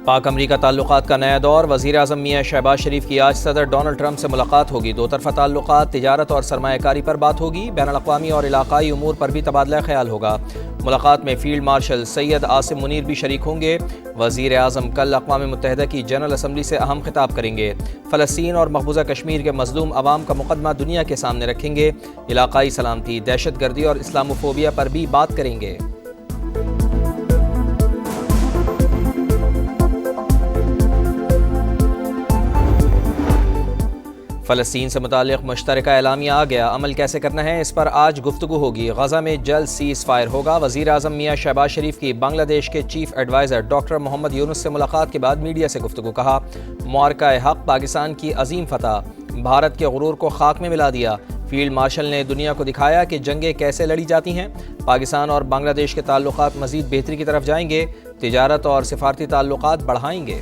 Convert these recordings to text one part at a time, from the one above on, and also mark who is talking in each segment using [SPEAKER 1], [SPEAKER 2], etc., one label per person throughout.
[SPEAKER 1] پاک امریکہ تعلقات کا نیا دور، وزیر اعظم میاں شہباز شریف کی آج صدر ڈونلڈ ٹرمپ سے ملاقات ہوگی۔ دو طرفہ تعلقات، تجارت اور سرمایہ کاری پر بات ہوگی۔ بین الاقوامی اور علاقائی امور پر بھی تبادلہ خیال ہوگا۔ ملاقات میں فیلڈ مارشل سید عاصم منیر بھی شریک ہوں گے۔ وزیر اعظم کل اقوام متحدہ کی جنرل اسمبلی سے اہم خطاب کریں گے۔ فلسطین اور مقبوضہ کشمیر کے مظلوم عوام کا مقدمہ دنیا کے سامنے رکھیں گے۔ علاقائی سلامتی، دہشت گردی اور اسلاموفوبیا پر بھی بات کریں گے۔ فلسطین سے متعلق مشترکہ اعلامیہ آ گیا، عمل کیسے کرنا ہے اس پر آج گفتگو ہوگی۔ غزہ میں جلد سیز فائر ہوگا۔ وزیر اعظم میاں شہباز شریف کی بنگلہ دیش کے چیف ایڈوائزر ڈاکٹر محمد یونس سے ملاقات کے بعد میڈیا سے گفتگو، کہا معرکہ حق پاکستان کی عظیم فتح، بھارت کے غرور کو خاک میں ملا دیا۔ فیلڈ مارشل نے دنیا کو دکھایا کہ جنگیں کیسے لڑی جاتی ہیں۔ پاکستان اور بنگلہ دیش کے تعلقات مزید بہتری کی طرف جائیں گے، تجارت اور سفارتی تعلقات بڑھائیں گے۔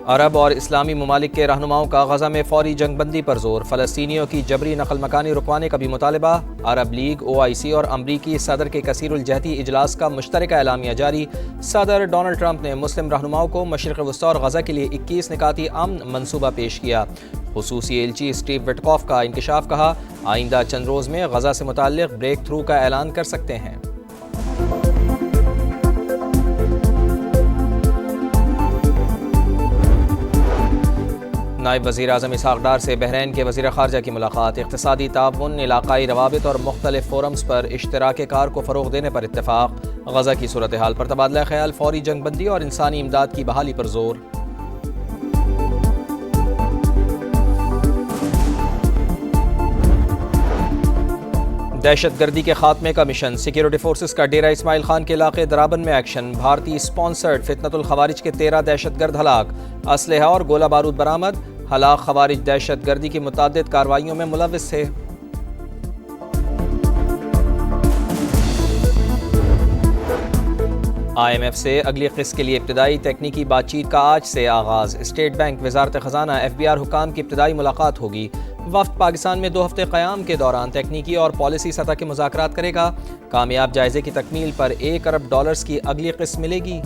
[SPEAKER 1] عرب اور اسلامی ممالک کے رہنماؤں کا غزہ میں فوری جنگ بندی پر زور، فلسطینیوں کی جبری نقل مکانی رکوانے کا بھی مطالبہ۔ عرب لیگ، OIC اور امریکی صدر کے کثیر الجہتی اجلاس کا مشترکہ اعلامیہ جاری۔ صدر ڈونلڈ ٹرمپ نے مسلم رہنماؤں کو مشرق وسطی اور غزہ کے لیے 21 نکاتی امن منصوبہ پیش کیا۔ خصوصی ایلچی اسٹیو وٹکوف کا انکشاف، کہا آئندہ چند روز میں غزہ سے متعلق بریک تھرو کا اعلان کر سکتے ہیں۔ نائب وزیر اعظم اسحاق ڈار سے بحرین کے وزیر خارجہ کی ملاقات، اقتصادی تعاون، علاقائی روابط اور مختلف فورمز پر اشتراک کار کو فروغ دینے پر اتفاق۔ غزہ کی صورتحال پر تبادلہ خیال، فوری جنگ بندی اور انسانی امداد کی بحالی پر زور۔ دہشت گردی کے خاتمے کا مشن، سیکیورٹی فورسز کا ڈیرہ اسماعیل خان کے علاقے درابن میں ایکشن۔ بھارتی سپانسرڈ فتنۃ الخوارج کے 13 دہشت گرد ہلاک، اسلحہ اور گولہ بارود برآمد۔ ہلاک خوارج دہشت گردی کی متعدد کارروائیوں میں ملوث تھے۔ IMF سے اگلی قسط کے لیے ابتدائی تکنیکی بات چیت کا آج سے آغاز۔ اسٹیٹ بینک، وزارت خزانہ، FBR حکام کی ابتدائی ملاقات ہوگی۔ وفد پاکستان میں 2 ہفتے قیام کے دوران تکنیکی اور پالیسی سطح کے مذاکرات کرے گا۔ کامیاب جائزے کی تکمیل پر $1 ارب کی اگلی قسط ملے گی۔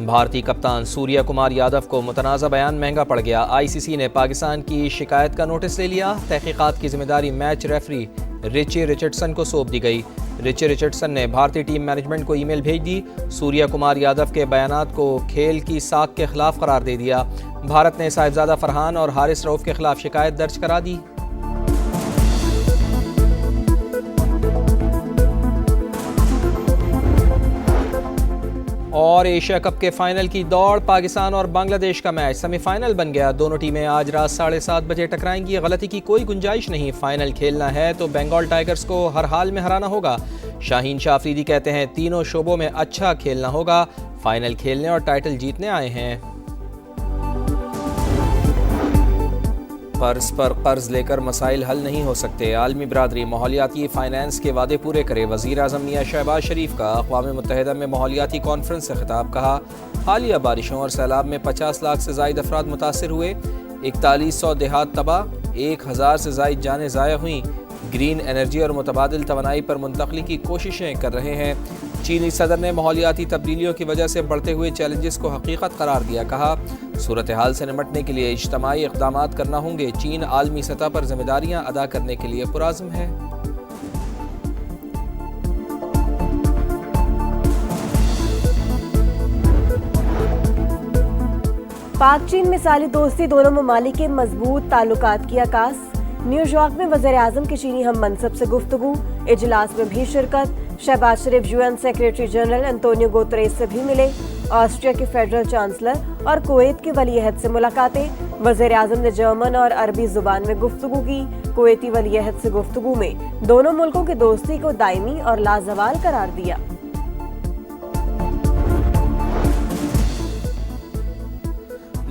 [SPEAKER 1] بھارتی کپتان سوریہ کمار یادو کو متنازع بیان مہنگا پڑ گیا۔ ICC نے پاکستان کی شکایت کا نوٹس لے لیا۔ تحقیقات کی ذمہ داری میچ ریفری رچی رچرڈسن کو سونپ دی گئی۔ رچی رچرڈسن نے بھارتی ٹیم مینجمنٹ کو ای میل بھیج دی۔ سوریہ کمار یادو کے بیانات کو کھیل کی ساکھ کے خلاف قرار دے دیا۔ بھارت نے صاحبزادہ فرحان اور حارث رؤف کے خلاف شکایت درج کرا دی۔ اور ایشیا کپ کے فائنل کی دوڑ، پاکستان اور بنگلہ دیش کا میچ سیمی فائنل بن گیا۔ دونوں ٹیمیں آج رات 7:30 بجے ٹکرائیں گی۔ غلطی کی کوئی گنجائش نہیں، فائنل کھیلنا ہے تو بنگال ٹائگرز کو ہر حال میں ہرانا ہوگا۔ شاہین شاہ افریدی کہتے ہیں تینوں شعبوں میں اچھا کھیلنا ہوگا، فائنل کھیلنے اور ٹائٹل جیتنے آئے ہیں۔ قرض پر قرض لے کر مسائل حل نہیں ہو سکتے، عالمی برادری ماحولیاتی فائنانس کے وعدے پورے کرے۔ وزیر اعظم میاں شہباز شریف کا اقوام متحدہ میں ماحولیاتی کانفرنس سے خطاب، کہا حالیہ بارشوں اور سیلاب میں 50 لاکھ سے زائد افراد متاثر ہوئے، 4100 دیہات تباہ، 1000 سے زائد جانیں ضائع ہوئیں۔ گرین انرجی اور متبادل توانائی پر منتقلی کی کوششیں کر رہے ہیں۔ چینی صدر نے ماحولیاتی تبدیلیوں کی وجہ سے بڑھتے ہوئے چیلنجز کو حقیقت قرار دیا، کہا صورتحال سے نمٹنے کے لیے اجتماعی اقدامات کرنا ہوں گے۔ چین عالمی سطح پر ذمہ داریاں ادا کرنے کے لیے پرعزم ہے۔
[SPEAKER 2] پاک چین مثالی دوستی، دونوں ممالک کے مضبوط تعلقات کی عکاس۔ نیو یارک میں وزیر اعظم کے چینی ہم منصب سے گفتگو، اجلاس میں بھی شرکت۔ شہباز شریف UN secretary general Antonio Guterres سے بھی ملے۔ آسٹریا کے فیڈرل چانسلر اور کویت کے ولی عہد سے ملاقاتیں۔ وزیر اعظم نے جرمن اور عربی زبان میں گفتگو کی۔ کویتی ولی عہد سے گفتگو میں دونوں ملکوں کی دوستی کو دائمی اور لازوال قرار دیا۔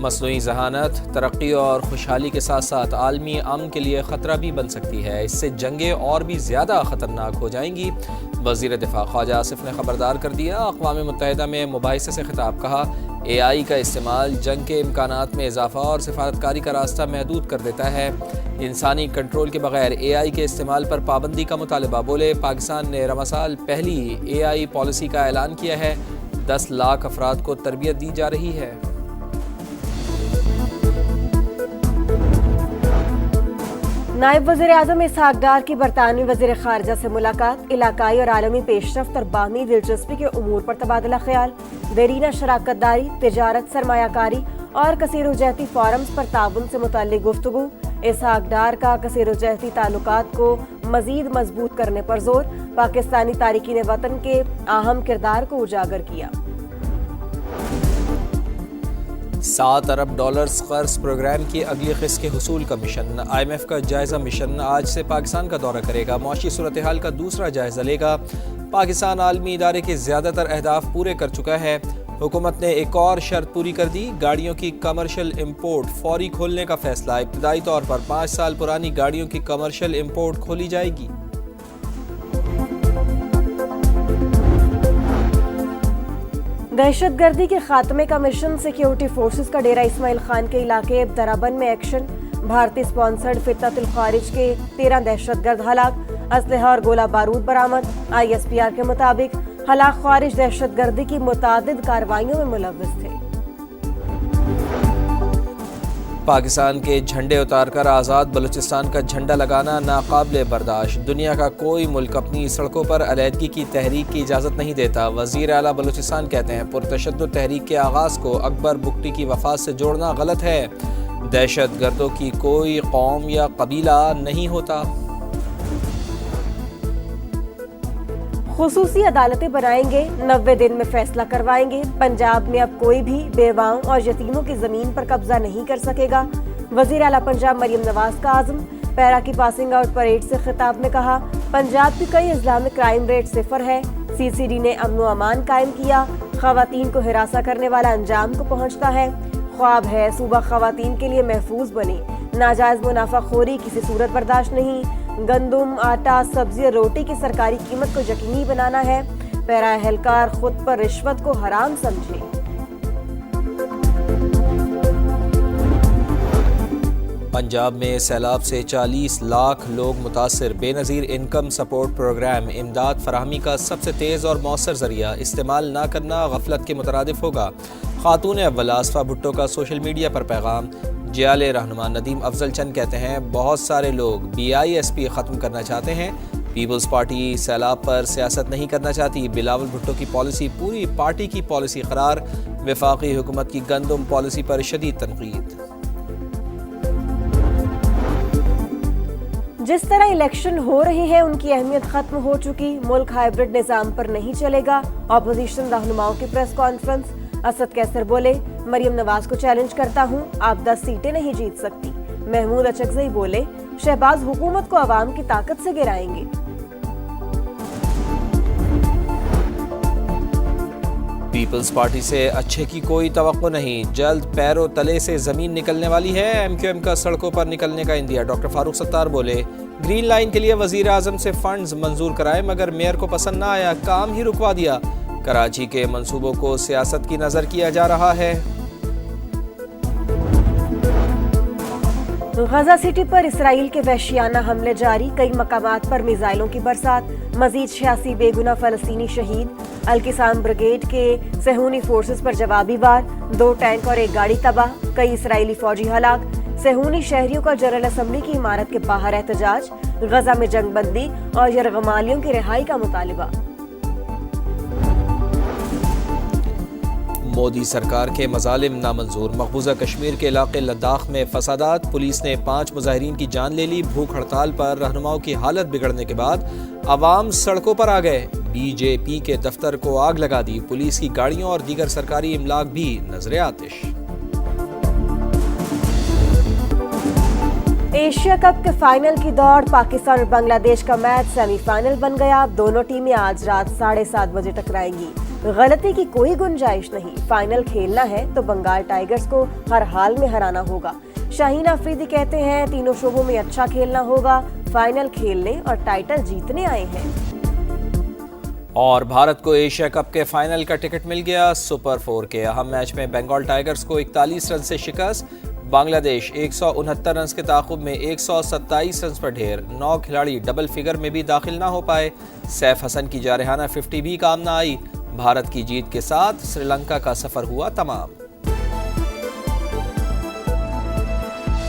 [SPEAKER 1] مصنوعی ذہانت ترقی اور خوشحالی کے ساتھ ساتھ عالمی امن کے لیے خطرہ بھی بن سکتی ہے، اس سے جنگیں اور بھی زیادہ خطرناک ہو جائیں گی۔ وزیر دفاع خواجہ آصف نے خبردار کر دیا، اقوام متحدہ میں مباحثے سے خطاب، کہا اے آئی کا استعمال جنگ کے امکانات میں اضافہ اور سفارتکاری کا راستہ محدود کر دیتا ہے۔ انسانی کنٹرول کے بغیر اے آئی کے استعمال پر پابندی کا مطالبہ، بولے پاکستان نے رواں سال پہلی اے آئی پالیسی کا اعلان کیا ہے، 10 لاکھ افراد کو تربیت دی جا رہی ہے۔
[SPEAKER 2] نائب وزیر اعظم اسحاق ڈار کی برطانوی وزیر خارجہ سے ملاقات، علاقائی اور عالمی پیش رفت اور باہمی دلچسپی کے امور پر تبادلہ خیال، دیرینہ شراکت داری، تجارت، سرمایہ کاری اور کثیر الجہتی فورمز پر تعاون سے متعلق گفتگو۔ اسحاق ڈار کا کثیر الجہتی تعلقات کو مزید مضبوط کرنے پر زور، پاکستانی تارکین وطن کے اہم کردار کو اجاگر کیا۔
[SPEAKER 1] 7 ارب ڈالرز قرض پروگرام کی اگلی قسط کے حصول کا مشن، آئی ایم ایف کا جائزہ مشن آج سے پاکستان کا دورہ کرے گا، معاشی صورتحال کا دوسرا جائزہ لے گا۔ پاکستان عالمی ادارے کے زیادہ تر اہداف پورے کر چکا ہے، حکومت نے ایک اور شرط پوری کر دی، گاڑیوں کی کمرشل امپورٹ فوری کھولنے کا فیصلہ، ابتدائی طور پر 5 سال پرانی گاڑیوں کی کمرشل امپورٹ کھولی جائے گی۔
[SPEAKER 2] دہشت گردی کے خاتمے کا مشن، سیکیورٹی فورسز کا ڈیرہ اسماعیل خان کے علاقے درابن میں ایکشن، بھارتی سپانسرڈ فتنۃ الخارج کے 13 دہشت گرد ہلاک، اسلحہ اور گولہ بارود برآمد۔ آئی ایس پی آر کے مطابق ہلاک خوارج دہشت گردی کی متعدد کارروائیوں میں ملوث تھے۔
[SPEAKER 1] پاکستان کے جھنڈے اتار کر آزاد بلوچستان کا جھنڈا لگانا ناقابل برداشت، دنیا کا کوئی ملک اپنی سڑکوں پر علیحدگی کی تحریک کی اجازت نہیں دیتا، وزیر اعلیٰ بلوچستان کہتے ہیں پرتشدد تحریک کے آغاز کو اکبر بگٹی کی وفات سے جوڑنا غلط ہے، دہشت گردوں کی کوئی قوم یا قبیلہ نہیں ہوتا۔
[SPEAKER 2] خصوصی عدالتیں بنائیں گے، 90 دن میں فیصلہ کروائیں گے، پنجاب میں اب کوئی بھی بیواؤں اور یتیموں کی زمین پر قبضہ نہیں کر سکے گا، وزیر اعلیٰ پنجاب مریم نواز کا عزم۔ پیرا کی پاسنگ آؤٹ پریڈ سے خطاب میں کہا پنجاب کی کئی اضلاع میں کرائم ریٹ 0 ہے، سی سی ڈی نے امن و امان قائم کیا، خواتین کو ہراساں کرنے والا انجام کو پہنچتا ہے، خواب ہے صوبہ خواتین کے لیے محفوظ بنے، ناجائز منافع خوری کسی صورت برداشت نہیں، گندم، آٹا، سبزی اور روٹی کی سرکاری قیمت کو یقینی بنانا ہے، پیرا اہلکار خود پر رشوت کو حرام سمجھے۔
[SPEAKER 1] پنجاب میں سیلاب سے 40 لاکھ لوگ متاثر، بے نظیر انکم سپورٹ پروگرام امداد فراہمی کا سب سے تیز اور مؤثر ذریعہ، استعمال نہ کرنا غفلت کے مترادف ہوگا، خاتون اول آصفہ بھٹو کا سوشل میڈیا پر پیغام۔ جیال رہنما ندیم افضل چند کہتے ہیں بہت سارے لوگ BISP ختم کرنا چاہتے ہیں، پیپلز پارٹی سیلاب پر سیاست نہیں کرنا چاہتی، بلاول بھٹو کی پالیسی پوری پارٹی کی پالیسی قرار، وفاقی حکومت کی گندم پالیسی پر شدید تنقید۔
[SPEAKER 2] جس طرح الیکشن ہو رہے ہیں ان کی اہمیت ختم ہو چکی، ملک ہائیبرڈ نظام پر نہیں چلے گا، اپوزیشن رہنماؤں کی پریس کانفرنس، اسد کیسر بولے مریم نواز کو چیلنج کرتا ہوں، آپ 10 سیٹیں نہیں جیت سکتی، محمود اچکزئی بولے شہباز حکومت کو عوام کی طاقت سے گرائیں گے۔
[SPEAKER 1] پیپلز پارٹی سے اچھے کی کوئی توقع نہیں، جلد پیروں تلے سے زمین نکلنے والی ہے، MQM کا سڑکوں پر نکلنے کا اندیا، ڈاکٹر فاروق ستار بولے گرین لائن کے لیے وزیر اعظم سے فنڈز منظور کرائے مگر میئر کو پسند نہ آیا، کام ہی رکوا دیا، کراچی کے منصوبوں کو سیاست کی نظر کیا جا رہا ہے۔
[SPEAKER 2] غزہ سٹی پر اسرائیل کے وحشیانہ حملے جاری، کئی مقامات پر میزائلوں کی برسات، مزید 86 بے گناہ فلسطینی شہید، القسام بریگیڈ کے صہیونی فورسز پر جوابی وار، 2 ٹینک اور 1 گاڑی تباہ، کئی اسرائیلی فوجی ہلاک، صہیونی شہریوں کا جنرل اسمبلی کی عمارت کے باہر احتجاج، غزہ میں جنگ بندی اور یرغمالیوں کی رہائی کا مطالبہ۔
[SPEAKER 1] مودی سرکار کے مظالم نامنظور، مقبوضہ کشمیر کے علاقے لداخ میں فسادات، پولیس نے 5 مظاہرین کی جان لے لی، بھوک ہڑتال پر رہنماؤں کی حالت بگڑنے کے بعد عوام سڑکوں پر آ گئے، BJP کے دفتر کو آگ لگا دی، پولیس کی گاڑیوں اور دیگر سرکاری املاک بھی نظر آتش۔
[SPEAKER 2] ایشیا کپ کے فائنل کی دوڑ، پاکستان اور بنگلہ دیش کا میچ سیمی فائنل بن گیا، دونوں ٹیمیں آج رات 7:30 بجے ٹکرائیں گی۔ غلطی کی کوئی گنجائش نہیں، فائنل کھیلنا ہے تو بنگال ٹائیگرز کو ہر حال میں ہرانا ہوگا۔ شاہین افریدی کہتے ہیں تینوں شعبوں میں اچھا کھیلنا ہوگا، فائنل کھیلنے اور ٹائٹل جیتنے آئے ہیں۔
[SPEAKER 1] اور بھارت کو ایشیا کپ کے فائنل کا ٹکٹ مل گیا۔ سپر 4 کے اہم میچ میں بنگال ٹائیگرز کو 41 رن سے شکست۔ بنگلہ دیش 169 رنز کے تعاقب میں 127 رنز پر ڈھیر، 9 کھلاڑی ڈبل فگر میں بھی داخل نہ ہو پائے۔ سیف حسن کی جارحانہ 50 بھی کام نہ آئی۔ بھارت کی جیت کے ساتھ سری لنکا کا سفر ہوا تمام۔